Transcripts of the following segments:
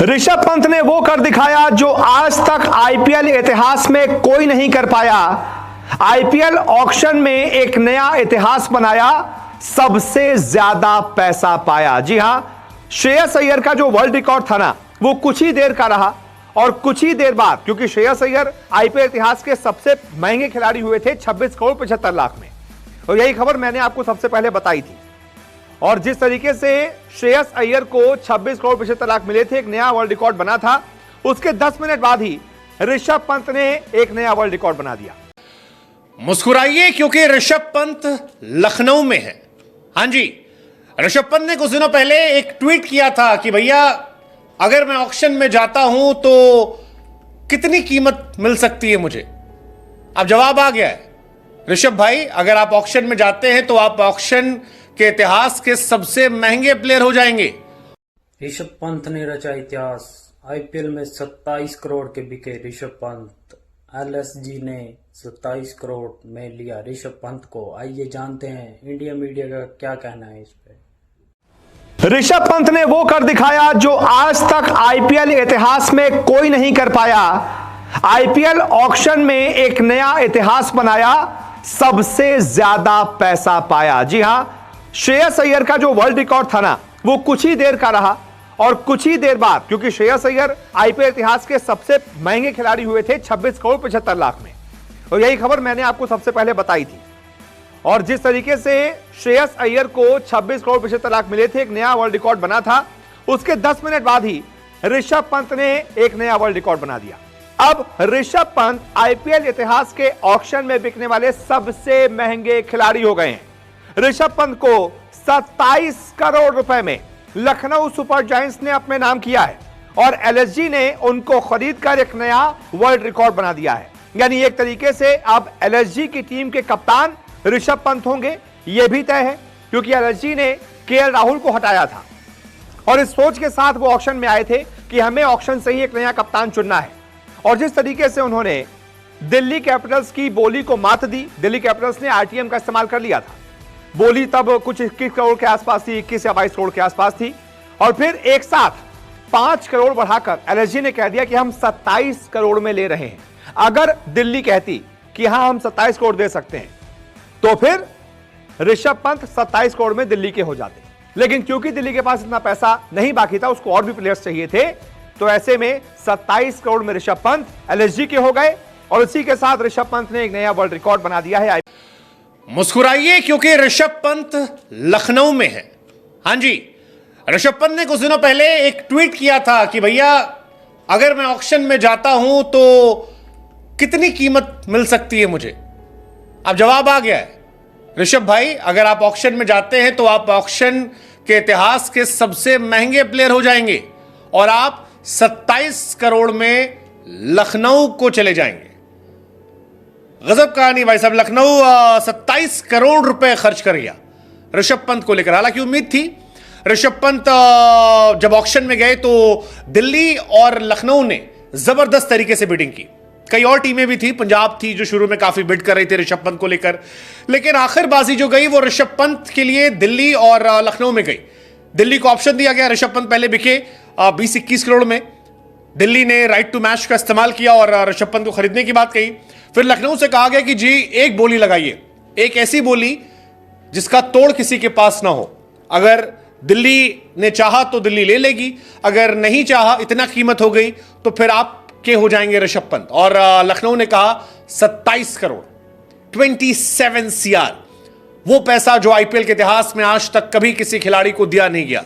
ऋषभ पंत ने वो कर दिखाया जो आज तक आईपीएल इतिहास में कोई नहीं कर पाया। आईपीएल ऑक्शन में एक नया इतिहास बनाया, सबसे ज्यादा पैसा पाया। जी हां, श्रेयस अय्यर का जो वर्ल्ड रिकॉर्ड था ना, वो कुछ ही देर का रहा और कुछ ही देर बाद, क्योंकि श्रेयस अय्यर आईपीएल इतिहास के सबसे महंगे खिलाड़ी हुए थे 26 करोड़ 75 लाख में, और यही खबर मैंने आपको सबसे पहले बताई थी। और जिस तरीके से श्रेयस अय्यर को 26 करोड़ 75 लाख मिले थे, एक नया वर्ल्ड रिकॉर्ड बना था, उसके 10 मिनट बाद ही ऋषभ पंत ने एक नया वर्ल्ड रिकॉर्ड बना दिया। मुस्कुराइए क्योंकि ऋषभ पंत लखनऊ में है। हां जी, ऋषभ पंत ने कुछ दिनों पहले एक ट्वीट किया था कि भैया अगर मैं ऑक्शन में जाता हूं तो कितनी कीमत मिल सकती है मुझे। अब जवाब आ गया है। ऋषभ भाई, अगर आप ऑक्शन में जाते हैं तो आप ऑक्शन के इतिहास के सबसे महंगे प्लेयर हो जाएंगे। ऋषभ पंत ने रचा इतिहास। आईपीएल में 27 करोड़ के बिके ऋषभ पंत। एलएसजी ने 27 करोड़ में लिया ऋषभ पंत को। आइए जानते हैं इंडिया मीडिया का क्या कहना है इस पे। ऋषभ पंत ने वो कर दिखाया जो आज तक आईपीएल इतिहास में कोई नहीं कर पाया। आईपीएल ऑक्शन में एक नया इतिहास बनाया, सबसे ज्यादा पैसा पाया। जी हां, श्रेयस अय्यर का जो वर्ल्ड रिकॉर्ड था ना, वो कुछ ही देर का रहा और कुछ ही देर बाद, क्योंकि श्रेयस अय्यर आईपीएल इतिहास के सबसे महंगे खिलाड़ी हुए थे 26 करोड़ 75 लाख में, और यही खबर मैंने आपको सबसे पहले बताई थी। और जिस तरीके से श्रेयस अय्यर को 26 करोड़ 75 लाख मिले थे, एक नया वर्ल्ड रिकॉर्ड बना था, उसके 10 मिनट बाद ही ऋषभ पंत ने एक नया वर्ल्ड रिकॉर्ड बना दिया। अब ऋषभ पंत आईपीएल इतिहास के ऑक्शन में बिकने वाले सबसे महंगे खिलाड़ी हो गए हैं। ऋषभ पंत को 27 करोड़ रुपए में लखनऊ सुपर जायंट्स ने अपने नाम किया है और एलएसजी ने उनको खरीदकर एक नया वर्ल्ड रिकॉर्ड बना दिया है। यानी एक तरीके से अब एलएसजी की टीम के कप्तान ऋषभ पंत होंगे, यह भी तय है, क्योंकि एलएसजी ने केएल राहुल को हटाया था और इस सोच के साथ वो ऑक्शन में आए थे कि हमें ऑक्शन से ही एक नया कप्तान चुनना है। और जिस तरीके से उन्होंने दिल्ली कैपिटल्स की बोली को मात दी, दिल्ली कैपिटल्स ने आरटीएम का इस्तेमाल कर लिया था। बोली तब कुछ 21 करोड़ के आसपास थी, 21 या 22 करोड़ के आसपास थी, और फिर एक साथ 5 करोड़ बढ़ाकर एलएसजी ने कह दिया कि हम 27 करोड़ में ले रहे हैं। अगर दिल्ली कहती कि हां हम 27 करोड़ दे सकते हैं, तो फिर ऋषभ पंत 27 करोड़ में दिल्ली के हो जाते। लेकिन क्योंकि दिल्ली के पास इतना पैसा नहीं बाकी था, उसको और भी प्लेयर्स चाहिए थे, तो ऐसे में 27 करोड़ में ऋषभ पंत एलएसजी के हो गए और इसी के साथ ऋषभ पंत ने एक नया वर्ल्ड रिकॉर्ड बना दिया है। मुस्कुराइए क्योंकि ऋषभ पंत लखनऊ में है। हां जी, ऋषभ पंत ने कुछ दिनों पहले एक ट्वीट किया था कि भैया अगर मैं ऑक्शन में जाता हूं तो कितनी कीमत मिल सकती है मुझे। अब जवाब आ गया है। ऋषभ भाई, अगर आप ऑक्शन में जाते हैं तो आप ऑक्शन के इतिहास के सबसे महंगे प्लेयर हो जाएंगे और आप 27 करोड़ में लखनऊ को चले जाएंगे। गजब कहानी भाई साहब। लखनऊ 27 करोड़ रुपए खर्च कर गया ऋषभ पंत को लेकर। हालांकि उम्मीद थी, ऋषभ पंत जब ऑक्शन में गए तो दिल्ली और लखनऊ ने जबरदस्त तरीके से बिडिंग की। कई और टीमें भी थी, पंजाब थी जो शुरू में काफी बिड कर रही थी ऋषभ पंत को लेकर, लेकिन आखिर बाजी जो गई वो ऋषभ पंत के लिए दिल्ली और लखनऊ में गई। दिल्ली को ऑप्शन दिया गया, ऋषभ पंत पहले बिके 20-21 करोड़ में। दिल्ली ने राइट टू मैच का इस्तेमाल किया और ऋषभ पंत को खरीदने की बात कही। फिर लखनऊ से कहा गया कि जी एक बोली लगाइए, एक ऐसी बोली जिसका तोड़ किसी के पास ना हो। अगर दिल्ली ने चाहा तो दिल्ली ले लेगी, अगर नहीं चाहा, इतना कीमत हो गई तो फिर आप के हो जाएंगे ऋषभ पंत। और लखनऊ ने कहा 27 करोड़ 27 CR, वो पैसा जो आईपीएल के इतिहास में आज तक कभी किसी खिलाड़ी को दिया नहीं गया।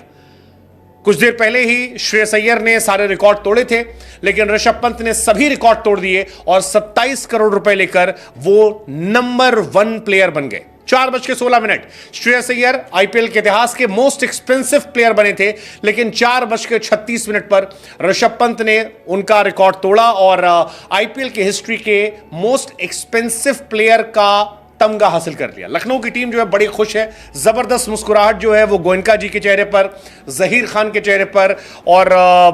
कुछ देर पहले ही श्रेयस अय्यर ने सारे रिकॉर्ड तोड़े थे, लेकिन ऋषभ पंत ने सभी रिकॉर्ड तोड़ दिए और 27 करोड़ रुपए लेकर वो नंबर 1 प्लेयर बन गए। 4:16 श्रेयस अय्यर आईपीएल के इतिहास के मोस्ट एक्सपेंसिव प्लेयर बने थे, लेकिन 4:36 पर ऋषभ पंत ने उनका रिकॉर्ड तोड़ा और आईपीएल की हिस्ट्री के मोस्ट एक्सपेंसिव प्लेयर का तमगा हासिल कर लिया। लखनऊ की टीम जो है बड़ी खुश है। जबरदस्त मुस्कुराहट जो है वो गोयनका जी के चेहरे पर, जहीर खान के चेहरे पर और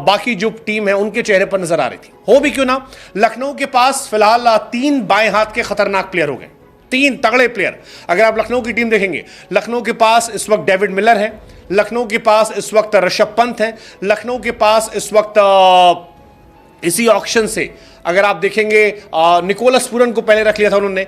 बाकी जो टीम है उनके चेहरे पर नजर आ रही थी। हो भी क्यों ना, लखनऊ के पास फिलहाल 3 बाएं हाथ के खतरनाक प्लेयर हो गए, 3 तगड़े प्लेयर। अगर आप लखनऊ की टीम देखेंगे, लखनऊ के पास इस वक्त डेविड मिलर है, लखनऊ के पास इस वक्त ऋषभ पंत है, लखनऊ के पास इस वक्त इसी ऑक्शन से अगर आप देखेंगे निकोलस पूरन को पहले रख लिया था उन्होंने।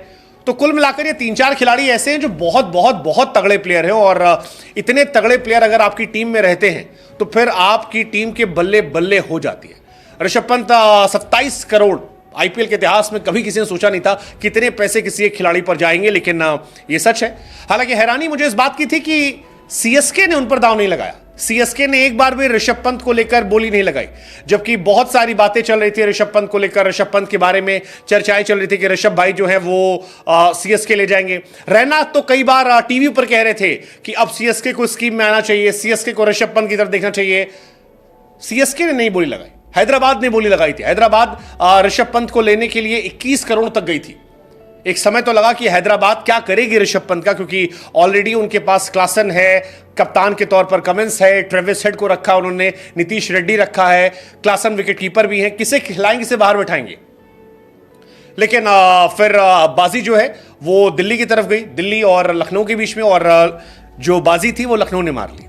तो कुल मिलाकर ये 3-4 खिलाड़ी ऐसे हैं जो बहुत बहुत बहुत तगड़े प्लेयर हैं, और इतने तगड़े प्लेयर अगर आपकी टीम में रहते हैं तो फिर आपकी टीम के बल्ले बल्ले हो जाती है। ऋषभ पंत 27 करोड़ आईपीएल के इतिहास में कभी किसी ने सोचा नहीं था कितने पैसे किसी एक खिलाड़ी पर जाएंगे, लेकिन ये सच है। हालांकि हैरानी मुझे इस बात की थी कि सीएसके ने उन पर दांव नहीं लगाया। सीएसके ने एक बार भी ऋषभ पंत को लेकर बोली नहीं लगाई, जबकि बहुत सारी बातें चल रही थी ऋषभ पंत को लेकर। ऋषभ पंत के बारे में चर्चाएं चल रही थी कि ऋषभ भाई जो है वो सीएसके ले जाएंगे। रैना तो कई बार टीवी पर कह रहे थे कि अब सीएसके को स्कीम में आना चाहिए, सीएसके को ऋषभ पंत की तरफ देखना चाहिए। सीएसके ने नहीं बोली लगाई, हैदराबाद ने बोली लगाई थी। हैदराबाद ऋषभ पंत को लेने के लिए 21 करोड़ तक गई थी। एक समय तो लगा कि हैदराबाद क्या करेगी ऋषभ पंत का, क्योंकि ऑलरेडी उनके पास क्लासन है, कप्तान के तौर पर कमिंस है, ट्रेविस हेड को रखा उन्होंने, नीतीश रेड्डी रखा है, क्लासन विकेटकीपर भी है, किसे खिलाएंगे, किसे बाहर बैठाएंगे। लेकिन फिर बाजी जो है वो दिल्ली की तरफ गई, दिल्ली और लखनऊ के बीच में, और जो बाजी थी वो लखनऊ ने मार ली।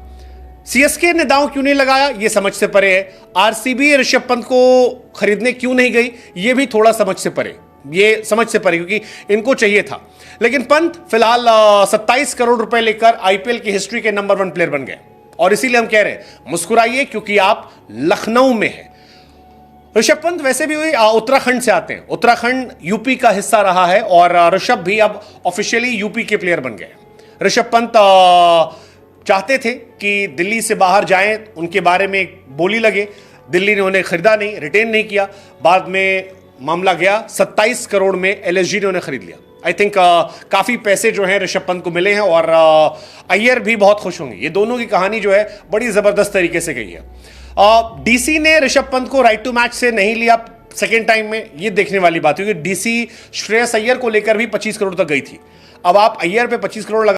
सीएसके ने दांव क्यों नहीं लगाया ये समझ से परे है। आरसीबी ऋषभ पंत को खरीदने क्यों नहीं गई ये भी थोड़ा समझ से परे, ये समझ से परे, क्योंकि इनको चाहिए था। लेकिन पंत फिलहाल 27 करोड़ रुपए लेकर आईपीएल की हिस्ट्री के नंबर 1 प्लेयर बन गए, और इसीलिए हम कह रहे हैं मुस्कुराइए क्योंकि आप लखनऊ में हैं। ऋषभ पंत वैसे भी उत्तराखंड से आते हैं, उत्तराखंड यूपी का हिस्सा रहा है, और ऋषभ भी अब ऑफिशियली यूपी के प्लेयर बन गए। ऋषभ पंत चाहते थे कि दिल्ली से बाहर जाएं, उनके बारे में बोली लगे, दिल्ली ने उन्हें खरीदा नहीं, रिटेन नहीं किया। बाद में मामला गया 27 करोड़ में एलएसजी ने उन्हें खरीद लिया। आई थिंक काफी पैसे जो हैं ऋषभ पंत को मिले हैं, और अय्यर भी बहुत खुश होंगे। ये दोनों की कहानी जो है बड़ी जबरदस्त तरीके से गई है। डीसी ने ऋषभ पंत को राइट टू मैच से नहीं लिया सेकेंड टाइम में, ये देखने वाली बात है, क्योंकि डीसी श्रेयस अय्यर को लेकर भी 25 करोड़ तक गई थी। अब आप अय्यर पे 25 करोड़ लगा